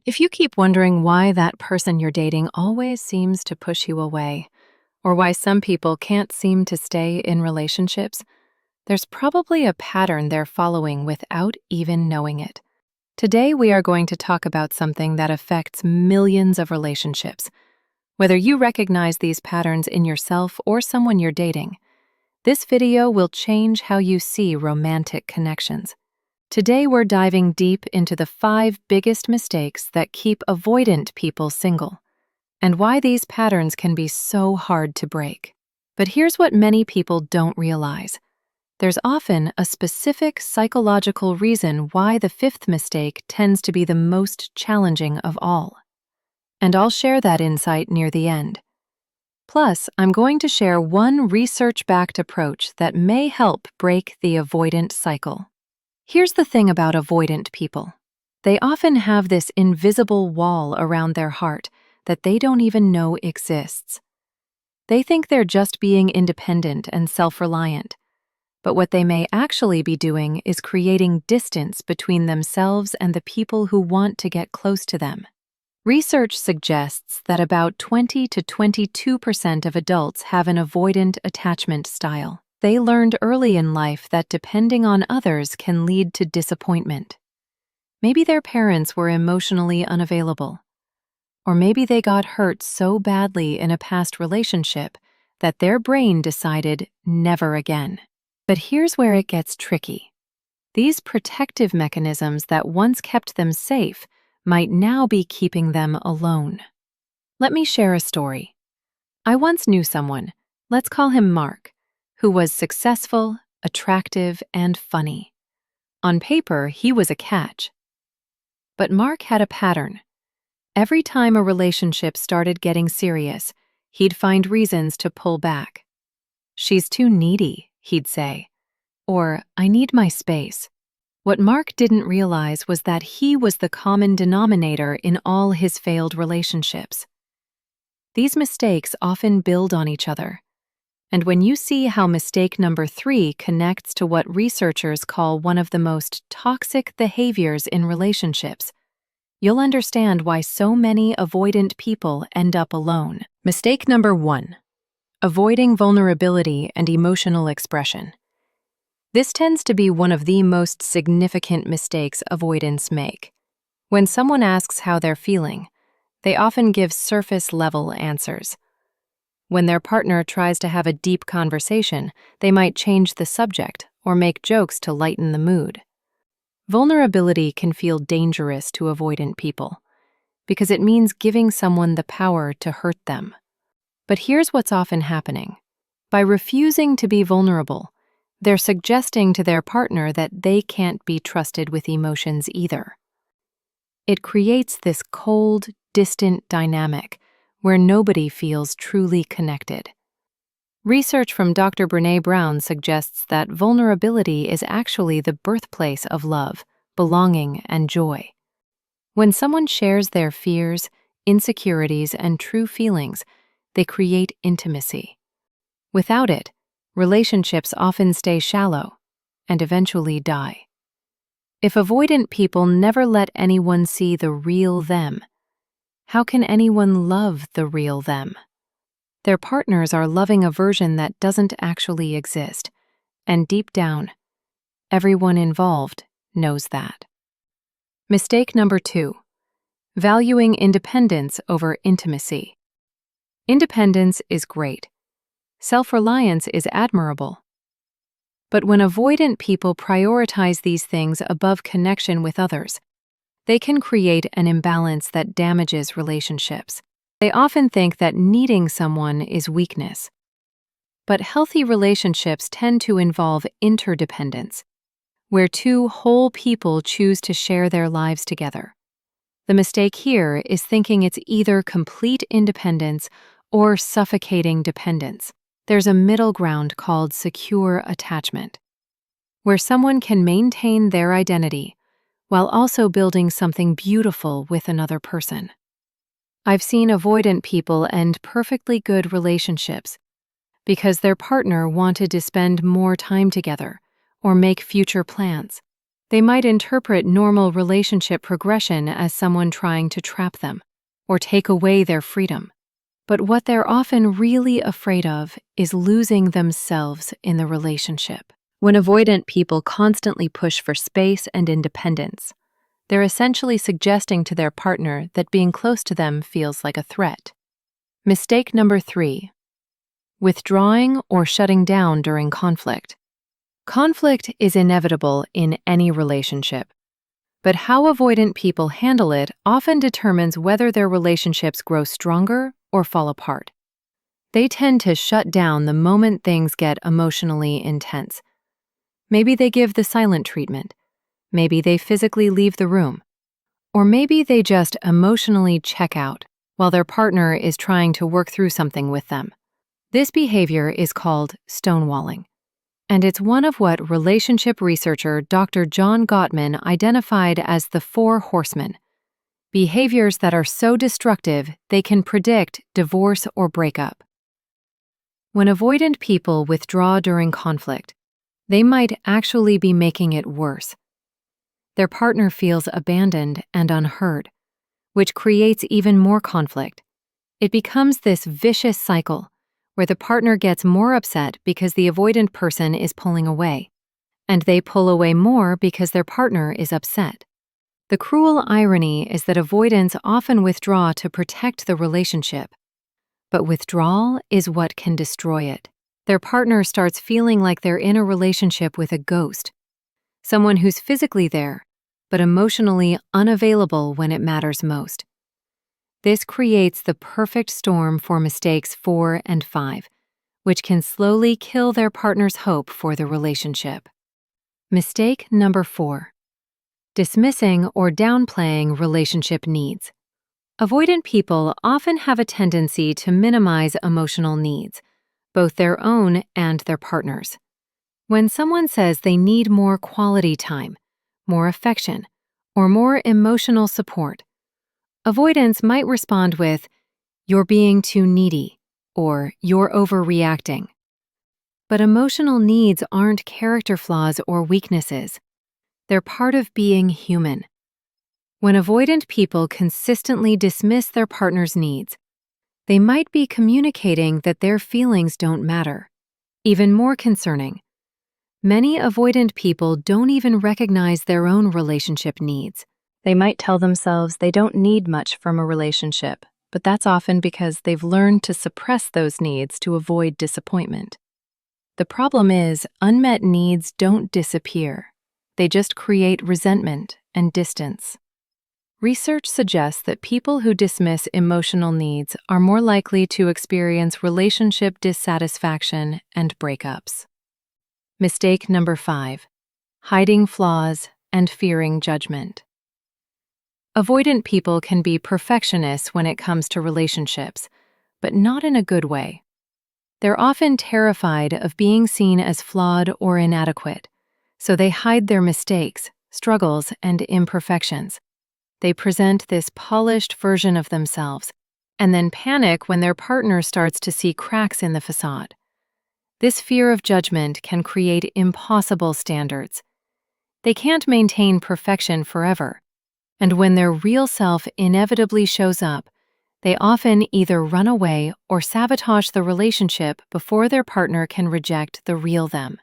If you keep wondering why that person you're dating always seems to push you away, or why some people can't seem to stay in relationships, there's probably a pattern they're following without even knowing it. Today, we are going to talk about something that affects millions of relationships. Whether you recognize these patterns in yourself or someone you're dating, this video will change how you see romantic connections. Today, we're diving deep into the 5 biggest mistakes that keep avoidant people single, and why these patterns can be so hard to break. But here's what many people don't realize. There's often a specific psychological reason why the 5th mistake tends to be the most challenging of all. And I'll share that insight near the end. Plus, I'm going to share one research-backed approach that may help break the avoidant cycle. Here's the thing about avoidant people. They often have this invisible wall around their heart that they don't even know exists. They think they're just being independent and self-reliant, but what they may actually be doing is creating distance between themselves and the people who want to get close to them. Research suggests that about 20 to 22% of adults have an avoidant attachment style. They learned early in life that depending on others can lead to disappointment. Maybe their parents were emotionally unavailable, or maybe they got hurt so badly in a past relationship that their brain decided never again. But here's where it gets tricky. These protective mechanisms that once kept them safe might now be keeping them alone. Let me share a story. I once knew someone, let's call him Mark, who was successful, attractive, and funny. On paper, he was a catch. But Mark had a pattern. Every time a relationship started getting serious, he'd find reasons to pull back. "She's too needy," he'd say, or "I need my space." What Mark didn't realize was that he was the common denominator in all his failed relationships. These mistakes often build on each other. And when you see how mistake number 3 connects to what researchers call one of the most toxic behaviors in relationships, you'll understand why so many avoidant people end up alone. Mistake number 1: avoiding vulnerability and emotional expression. This tends to be one of the most significant mistakes avoidants make. When someone asks how they're feeling, they often give surface-level answers. When their partner tries to have a deep conversation, they might change the subject or make jokes to lighten the mood. Vulnerability can feel dangerous to avoidant people because it means giving someone the power to hurt them. But here's what's often happening. By refusing to be vulnerable, they're suggesting to their partner that they can't be trusted with emotions either. It creates this cold, distant dynamic where nobody feels truly connected. Research from Dr. Brené Brown suggests that vulnerability is actually the birthplace of love, belonging, and joy. When someone shares their fears, insecurities, and true feelings, they create intimacy. Without it, relationships often stay shallow and eventually die. If avoidant people never let anyone see the real them, how can anyone love the real them? Their partners are loving a version that doesn't actually exist, and deep down, everyone involved knows that. Mistake number 2: valuing independence over intimacy. Independence is great. Self-reliance is admirable. But when avoidant people prioritize these things above connection with others, they can create an imbalance that damages relationships. They often think that needing someone is weakness. But healthy relationships tend to involve interdependence, where 2 whole people choose to share their lives together. The mistake here is thinking it's either complete independence or suffocating dependence. There's a middle ground called secure attachment, where someone can maintain their identity while also building something beautiful with another person. I've seen avoidant people end perfectly good relationships because their partner wanted to spend more time together or make future plans. They might interpret normal relationship progression as someone trying to trap them or take away their freedom. But what they're often really afraid of is losing themselves in the relationship. When avoidant people constantly push for space and independence, they're essentially suggesting to their partner that being close to them feels like a threat. Mistake number 3. Withdrawing or shutting down during conflict. Conflict is inevitable in any relationship, but how avoidant people handle it often determines whether their relationships grow stronger or fall apart. They tend to shut down the moment things get emotionally intense. Maybe they give the silent treatment. Maybe they physically leave the room. Or maybe they just emotionally check out while their partner is trying to work through something with them. This behavior is called stonewalling, and it's one of what relationship researcher Dr. John Gottman identified as the 4 horsemen, behaviors that are so destructive they can predict divorce or breakup. When avoidant people withdraw during conflict, they might actually be making it worse. Their partner feels abandoned and unheard, which creates even more conflict. It becomes this vicious cycle where the partner gets more upset because the avoidant person is pulling away, and they pull away more because their partner is upset. The cruel irony is that avoidants often withdraw to protect the relationship, but withdrawal is what can destroy it. Their partner starts feeling like they're in a relationship with a ghost, someone who's physically there, but emotionally unavailable when it matters most. This creates the perfect storm for mistakes 4 and 5, which can slowly kill their partner's hope for the relationship. Mistake number 4. Dismissing or downplaying relationship needs. Avoidant people often have a tendency to minimize emotional needs, both their own and their partner's. When someone says they need more quality time, more affection, or more emotional support, avoidants might respond with, "You're being too needy," or "You're overreacting." But emotional needs aren't character flaws or weaknesses. They're part of being human. When avoidant people consistently dismiss their partner's needs, they might be communicating that their feelings don't matter. Even more concerning, many avoidant people don't even recognize their own relationship needs. They might tell themselves they don't need much from a relationship, but that's often because they've learned to suppress those needs to avoid disappointment. The problem is, unmet needs don't disappear. They just create resentment and distance. Research suggests that people who dismiss emotional needs are more likely to experience relationship dissatisfaction and breakups. Mistake number 5. Hiding flaws and fearing judgment. Avoidant people can be perfectionists when it comes to relationships, but not in a good way. They're often terrified of being seen as flawed or inadequate, so they hide their mistakes, struggles, and imperfections. They present this polished version of themselves, and then panic when their partner starts to see cracks in the facade. This fear of judgment can create impossible standards. They can't maintain perfection forever, and when their real self inevitably shows up, they often either run away or sabotage the relationship before their partner can reject the real them.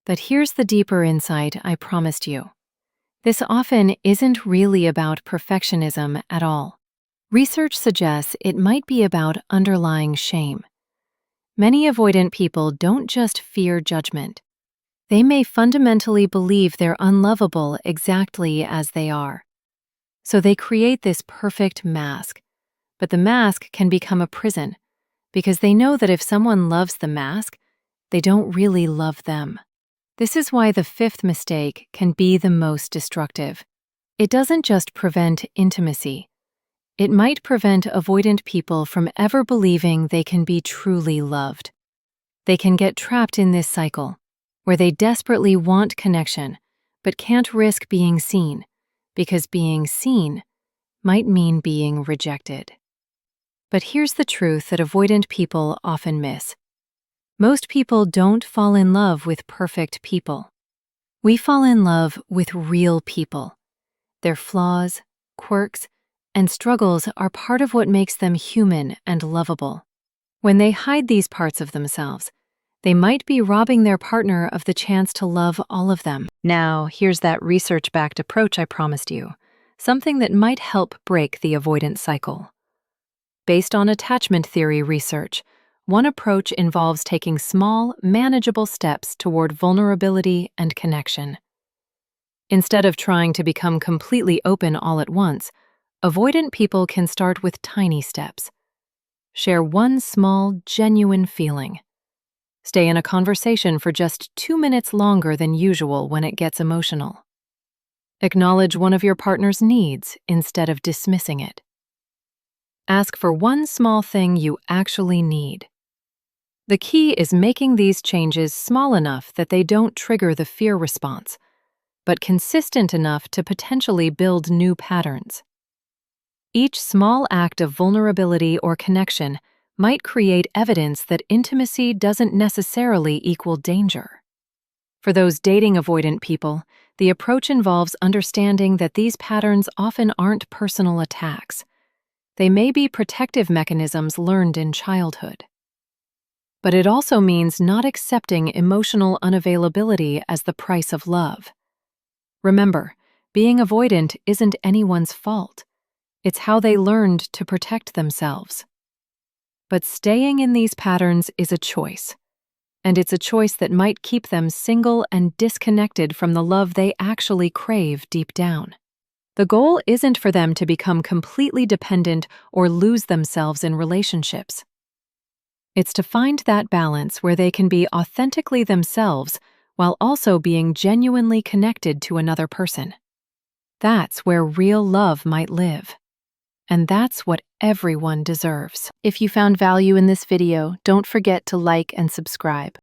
But here's the deeper insight I promised you. This often isn't really about perfectionism at all. Research suggests it might be about underlying shame. Many avoidant people don't just fear judgment. They may fundamentally believe they're unlovable exactly as they are. So they create this perfect mask. But the mask can become a prison because they know that if someone loves the mask, they don't really love them. This is why the 5th mistake can be the most destructive. It doesn't just prevent intimacy. It might prevent avoidant people from ever believing they can be truly loved. They can get trapped in this cycle, where they desperately want connection, but can't risk being seen, because being seen might mean being rejected. But here's the truth that avoidant people often miss. Most people don't fall in love with perfect people. We fall in love with real people. Their flaws, quirks, and struggles are part of what makes them human and lovable. When they hide these parts of themselves, they might be robbing their partner of the chance to love all of them. Now, here's that research-backed approach I promised you, something that might help break the avoidance cycle. Based on attachment theory research, one approach involves taking small, manageable steps toward vulnerability and connection. Instead of trying to become completely open all at once, avoidant people can start with tiny steps. Share one small, genuine feeling. Stay in a conversation for just 2 minutes longer than usual when it gets emotional. Acknowledge one of your partner's needs instead of dismissing it. Ask for one small thing you actually need. The key is making these changes small enough that they don't trigger the fear response, but consistent enough to potentially build new patterns. Each small act of vulnerability or connection might create evidence that intimacy doesn't necessarily equal danger. For those dating avoidant people, the approach involves understanding that these patterns often aren't personal attacks. They may be protective mechanisms learned in childhood. But it also means not accepting emotional unavailability as the price of love. Remember, being avoidant isn't anyone's fault. It's how they learned to protect themselves. But staying in these patterns is a choice, and it's a choice that might keep them single and disconnected from the love they actually crave deep down. The goal isn't for them to become completely dependent or lose themselves in relationships. It's to find that balance where they can be authentically themselves while also being genuinely connected to another person. That's where real love might live. And that's what everyone deserves. If you found value in this video, don't forget to like and subscribe.